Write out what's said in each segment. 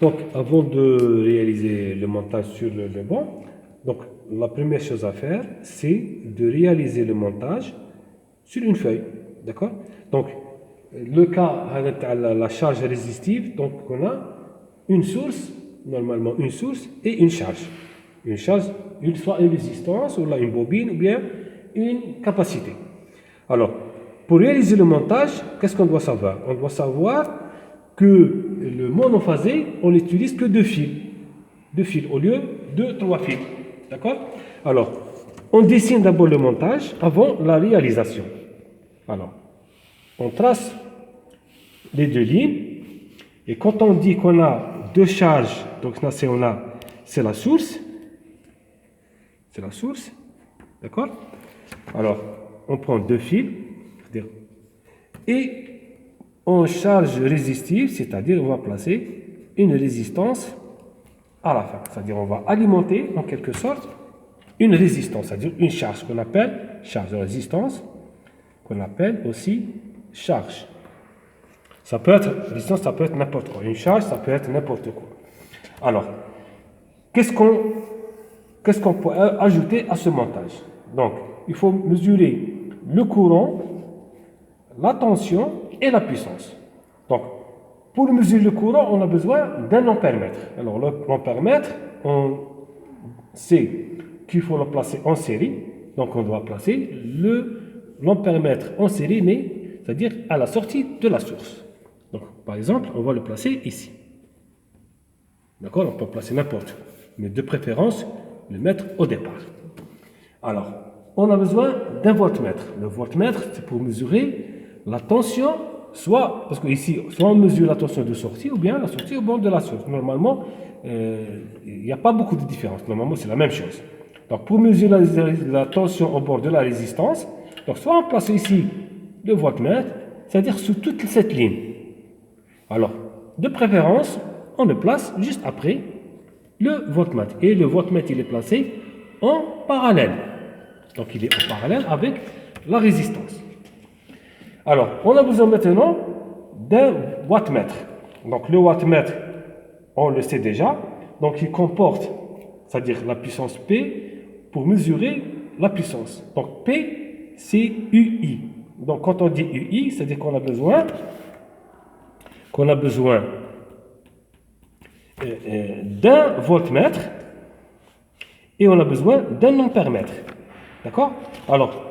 Donc, avant de réaliser le montage sur le banc, donc la première chose à faire, c'est de réaliser le montage sur une feuille. D'accord? Donc, le cas avec la charge résistive, donc on a une source, normalement une source et une charge. Une charge, soit une résistance, ou là une bobine, ou bien une capacité. Alors, pour réaliser le montage, qu'est-ce qu'on doit savoir? On doit savoir que le monophasé, on n'utilise que deux fils. Deux fils au lieu de trois fils. D'accord? Alors, on dessine d'abord le montage avant la réalisation. Alors, on trace les deux lignes. Et quand on dit qu'on a deux charges, donc là, c'est la source. C'est la source. D'accord? Alors, on prend deux fils. Et en charge résistive, c'est-à-dire on va placer une résistance à la fin. C'est-à-dire on va alimenter en quelque sorte une résistance, c'est-à-dire une charge qu'on appelle charge de résistance, qu'on appelle aussi charge. Ça peut être résistance, ça peut être n'importe quoi. Une charge, ça peut être n'importe quoi. Alors, qu'est-ce qu'on peut ajouter à ce montage? Donc, il faut mesurer le courant, la tension et la puissance. Donc, pour mesurer le courant, on a besoin d'un ampèremètre. Alors, l'ampèremètre, on sait qu'il faut le placer en série. Donc, on doit placer l'ampèremètre en série, mais c'est-à-dire à la sortie de la source. Donc, par exemple, on va le placer ici. D'accord? On peut placer n'importe où, mais de préférence, le mettre au départ. Alors, on a besoin d'un voltmètre. Le voltmètre, c'est pour mesurer la tension, soit, parce que ici, soit on mesure la tension de sortie, ou bien la sortie au bord de la source. Normalement, il n'y a pas beaucoup de différence. Normalement, c'est la même chose. Donc, pour mesurer la tension au bord de la résistance, donc soit on place ici le voltmètre, c'est-à-dire sous toute cette ligne. Alors, de préférence, on le place juste après le voltmètre. Et le voltmètre, il est placé en parallèle. Donc, il est en parallèle avec la résistance. Alors, on a besoin maintenant d'un wattmètre. Donc, le wattmètre, on le sait déjà. Donc, il comporte, c'est-à-dire la puissance P, pour mesurer la puissance. Donc, P, c'est UI. Donc, quand on dit UI, c'est-à-dire qu'on a besoin d'un voltmètre et on a besoin d'un ampèremètre. D'accord? Alors,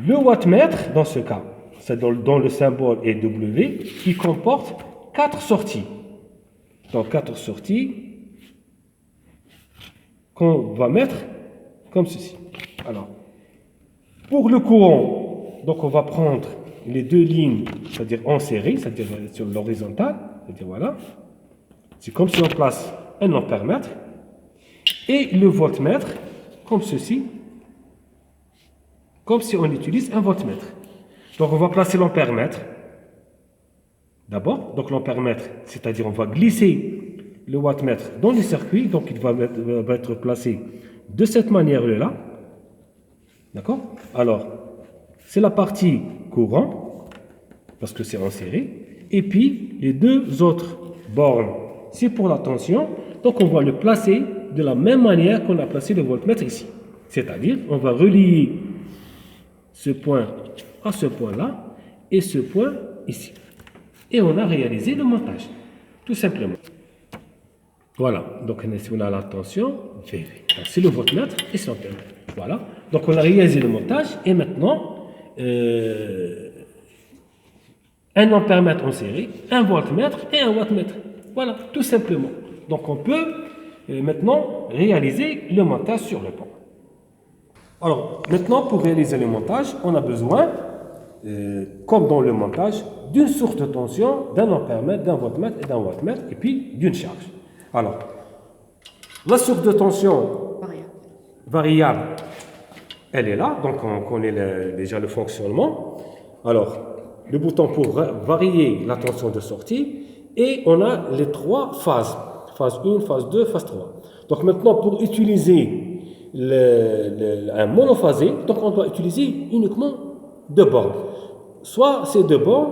le wattmètre, dans ce cas, c'est dont le symbole est W, qui comporte 4 sorties. Donc, 4 sorties qu'on va mettre comme ceci. Alors, pour le courant, donc on va prendre les deux lignes, c'est-à-dire en série, c'est-à-dire sur l'horizontale, c'est-à-dire voilà. C'est comme si on place un ampèremètre et le voltmètre, comme ceci, comme si on utilise un voltmètre. Donc on va placer l'ampèremètre d'abord. Donc l'ampèremètre, c'est-à-dire on va glisser le wattmètre dans le circuit, donc il va être placé de cette manière-là. D'accord? Alors, c'est la partie courant, parce que c'est en série, et puis les deux autres bornes, c'est pour la tension, donc on va le placer de la même manière qu'on a placé le voltmètre ici. C'est-à-dire, on va relier ce point à ce point-là et ce point ici. Et on a réalisé le montage, tout simplement. Voilà, donc si on a la tension, c'est le voltmètre et c'est l'ampèremètre. Voilà, donc on a réalisé le montage et maintenant, un ampèremètre en série, un voltmètre et un wattmètre. Voilà, tout simplement. Donc on peut maintenant réaliser le montage sur le pont. Alors, maintenant, pour réaliser le montage, on a besoin, comme dans le montage, d'une source de tension, d'un ampèremètre, d'un voltmètre et d'un wattmètre, et puis d'une charge. Alors, la source de tension variable, elle est là, donc on connaît déjà le fonctionnement. Alors, le bouton pour varier la tension de sortie, et on a les trois phases. Phase 1, phase 2, phase 3. Donc maintenant, pour utiliser un monophasé, donc on doit utiliser uniquement deux bornes. Soit ces deux bornes,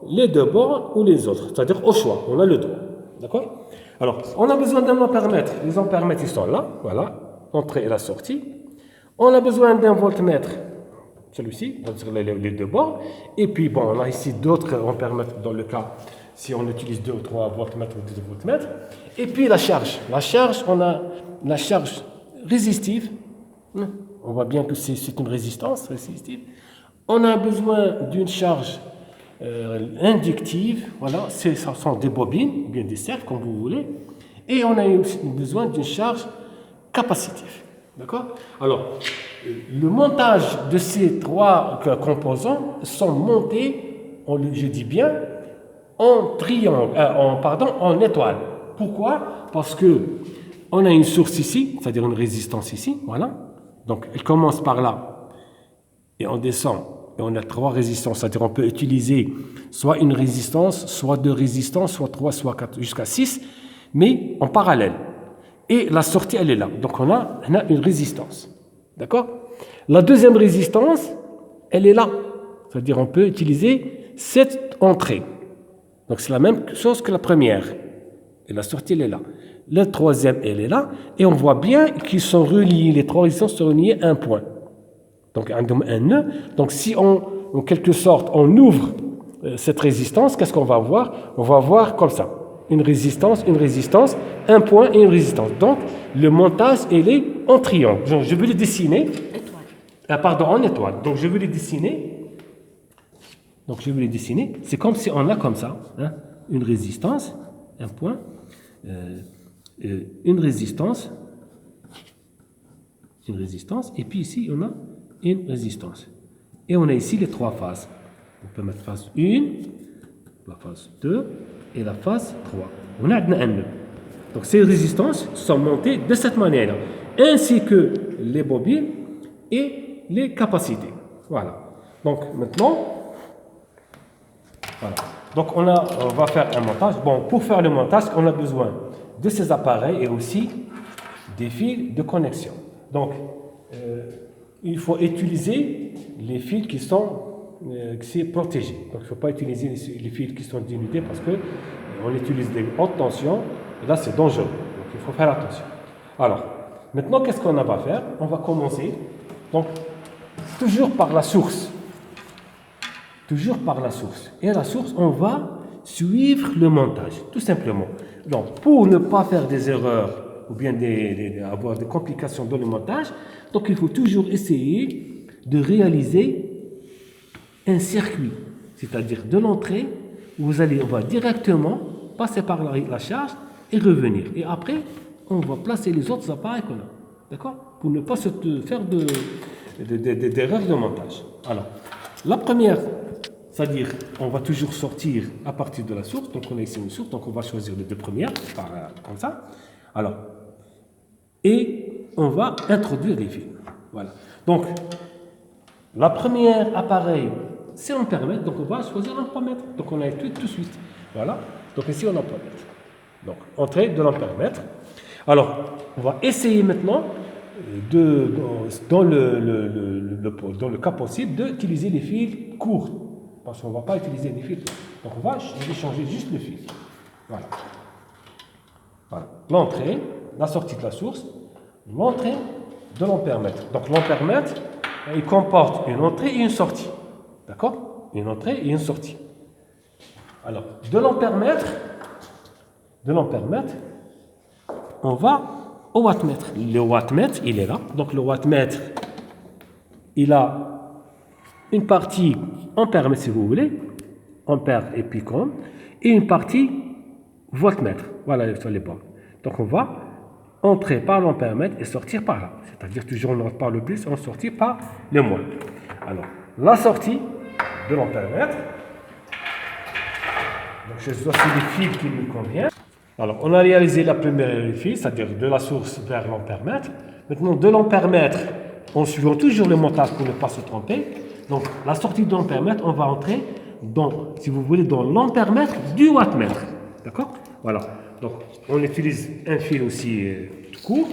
les deux bornes ou les autres, c'est-à-dire au choix, on a le droit. D'accord? Alors, on a besoin d'un ampèremètre. Les ampèremètres, ils sont là, voilà, l'entrée et la sortie. On a besoin d'un voltmètre, celui-ci, sur les deux bords. Et puis, bon, on a ici d'autres ampèremètres dans le cas si on utilise 2 ou 3 voltmètres ou 2 voltmètres. Et puis la charge. La charge, on a la charge résistive. On voit bien que c'est une résistance résistive. On a besoin d'une charge inductive. Voilà, ce sont des bobines, ou bien des cercles, comme vous voulez. Et on a aussi besoin d'une charge capacitive. D'accord? Alors, le montage de ces 3 composants sont montés, je dis bien, en triangle, en étoile. Pourquoi? Parce que on a une source ici, c'est-à-dire une résistance ici, voilà. Donc, elle commence par là et on descend et on a 3 résistances, c'est-à-dire on peut utiliser soit une résistance, soit 2 résistances, soit 3, soit 4, jusqu'à 6, mais en parallèle. Et la sortie, elle est là. Donc, on a une résistance. D'accord? La deuxième résistance, elle est là. C'est-à-dire on peut utiliser cette entrée. Donc, c'est la même chose que la première. Et la sortie, elle est là. La troisième, elle est là. Et on voit bien qu'ils sont reliés, les 3 résistances sont reliées à un point. Donc, un nœud. Donc, si en quelque sorte, on ouvre cette résistance, qu'est-ce qu'on va voir? On va voir comme ça. Une résistance, un point et une résistance. Donc, le montage, il est en triangle. Je vais le dessiner. En étoile. Donc, je vais le dessiner. C'est comme si on a comme ça, hein, une résistance, un point, une résistance, et puis ici, on a une résistance. Et on a ici les 3 phases. On peut mettre phase 1, la phase 2 et la phase 3. On a un nœud. Donc, ces résistances sont montées de cette manière-là, ainsi que les bobines et les capacités. Voilà. Donc, maintenant, voilà. Donc, on va faire un montage. Bon, pour faire le montage, on a besoin de ces appareils et aussi des fils de connexion. Donc, il faut utiliser les fils qui sont protégés. Donc, il ne faut pas utiliser les fils qui sont dénudés parce que on utilise des hautes tensions et là, c'est dangereux. Donc, il faut faire attention. Alors, maintenant, qu'est-ce qu'on va faire? On va commencer, donc, toujours par la source. Et la source, on va suivre le montage, tout simplement. Donc, pour ne pas faire des erreurs ou bien avoir des complications dans le montage, donc il faut toujours essayer de réaliser un circuit, c'est-à-dire de l'entrée, où on va directement passer par la charge et revenir. Et après, on va placer les autres appareils qu'on a. D'accord? Pour ne pas se faire d'erreurs de montage. Alors, la première, c'est-à-dire, on va toujours sortir à partir de la source. Donc, on a ici une source. Donc, on va choisir les 2 premières, comme ça. Alors, et on va introduire les fils. Voilà. Donc, la première appareil, c'est l'ampèremètre. Donc, on va choisir l'ampèremètre. Donc, on a tout de suite. Voilà. Donc, ici, on a l'ampèremètre. Donc, entrée de l'ampèremètre. Alors, on va essayer maintenant, dans le cas possible, d'utiliser les fils courts. Parce qu'on ne va pas utiliser des fils. Donc, on va changer juste le fil. Voilà. L'entrée, la sortie de la source, l'entrée de l'ampèremètre. Donc, l'ampèremètre, il comporte une entrée et une sortie. D'accord? Une entrée et une sortie. Alors, de l'ampèremètre, on va au wattmètre. Le wattmètre, il est là. Donc, le wattmètre, il a une partie ampèremètre, si vous voulez, ampère et picôme, et une partie voltmètre. Voilà, sur les bords. Donc, on va entrer par l'ampèremètre et sortir par là. C'est-à-dire, toujours on entre par le plus, on sortit par le moins. Alors, la sortie de l'ampèremètre. Donc, je choisis les fils qui nous conviennent. Alors, on a réalisé la première fil, c'est-à-dire de la source vers l'ampèremètre. Maintenant, de l'ampèremètre, on suit toujours le montage pour ne pas se tromper. Donc, la sortie de l'ampèremètre, on va entrer dans, si vous voulez, dans l'ampèremètre du wattmètre. D'accord? Voilà. Donc, on utilise un fil aussi court.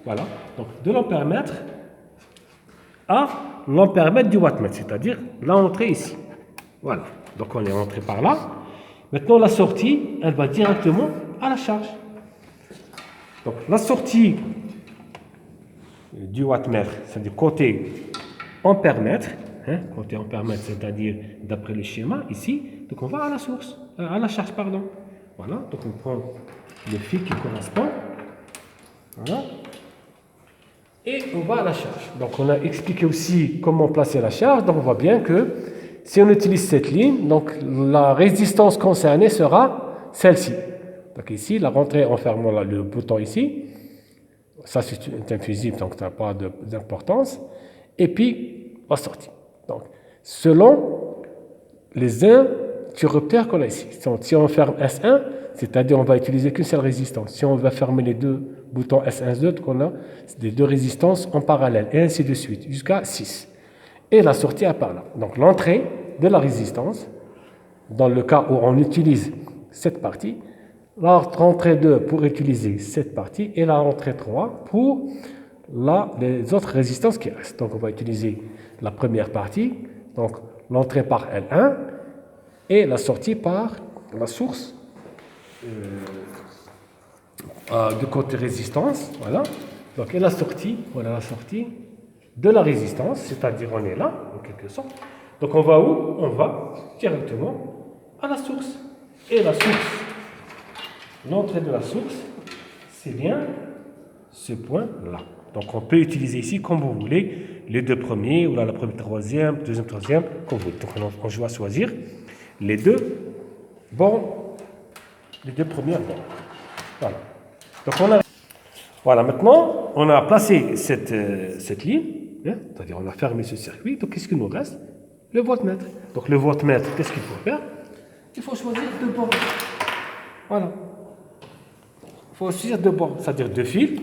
Voilà. Donc, de l'ampèremètre à l'ampèremètre du wattmètre, c'est-à-dire l'entrée ici. Voilà. Donc, on est entré par là. Maintenant, la sortie, elle va directement à la charge. Donc la sortie du wattmètre, c'est-à-dire côté ampère-mètre, côté ampère-mètre, c'est-à-dire d'après le schéma ici, donc on va à la source, à la charge, pardon. Voilà, donc on prend le fil qui correspond, voilà, et on va à la charge. Donc on a expliqué aussi comment placer la charge, donc on voit bien que si on utilise cette ligne, donc la résistance concernée sera celle-ci. Donc ici, la rentrée en fermant le bouton ici, ça c'est infusible, donc ça n'a pas d'importance. Et puis, la sortie. Donc, selon les 1, tu repères qu'on a ici. Donc, si on ferme S1, c'est-à-dire on va utiliser qu'une seule résistance. Si on va fermer les deux boutons S1, S2, donc on a des deux résistances en parallèle, et ainsi de suite, jusqu'à 6. Et la sortie à part là. Donc, l'entrée de la résistance, dans le cas où on utilise cette partie, la rentrée 2 pour utiliser cette partie et la rentrée 3 pour les autres résistances qui restent. Donc on va utiliser la première partie, donc l'entrée par L1 et la sortie par la source de côté résistance. Voilà. Donc et la sortie, voilà la sortie de la résistance, c'est-à-dire on est là en quelque sorte. Donc on va où? On va directement à la source. Et la source, l'entrée de la source, c'est bien ce point-là. Donc on peut utiliser ici comme vous voulez, les deux premiers, ou là la première, troisième, deuxième, troisième, comme vous voulez. Donc on va choisir les deux bornes, les deux premières bornes. Voilà. Donc voilà, maintenant on a placé cette ligne, c'est-à-dire on a fermé ce circuit. Donc qu'est-ce qu'il nous reste? Le voltmètre. Donc le voltmètre, qu'est-ce qu'il faut faire? Il faut choisir deux bornes. Voilà. Il faut choisir deux bornes, c'est-à-dire deux fils.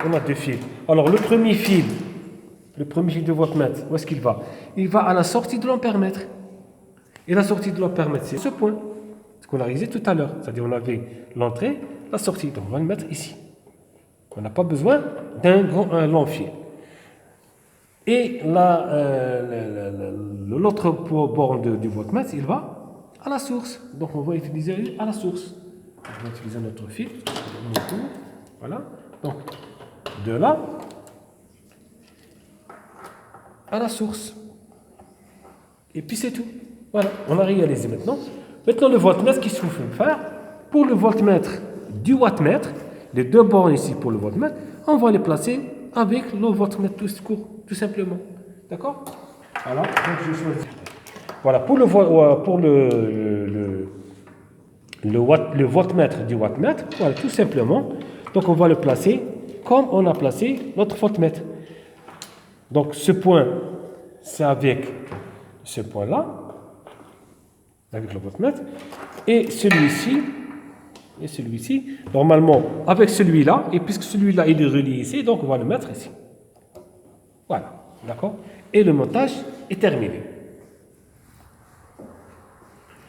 On a deux fils. Alors le premier fil de voltmètre, où est-ce qu'il va? Il va à la sortie de l'ampère-mètre. Et la sortie de l'ampère-mètre, c'est ce point. Ce qu'on a réalisé tout à l'heure. C'est-à-dire on avait l'entrée, la sortie. Donc on va le mettre ici. On n'a pas besoin d'un long fil. Et l'autre borne du voltmètre, il va à la source. Donc on va utiliser à la source. On va utiliser notre fil. Voilà. Donc de là à la source. Et puis c'est tout. Voilà. On a réalisé maintenant. Maintenant le voltmètre, qu'est-ce qu'il faut faire? Pour le voltmètre du wattmètre, les deux bornes ici pour le voltmètre, on va les placer avec le voltmètre tout court, tout simplement. D'accord? Voilà. Donc je choisis. Voilà, pour le voltmètre du wattmètre, voilà, tout simplement. Donc on va le placer comme on a placé notre voltmètre. Donc ce point, c'est avec ce point-là, avec le voltmètre, et celui-ci, normalement avec celui-là, et puisque celui-là il est relié ici, donc on va le mettre ici. Voilà, d'accord? Et le montage est terminé.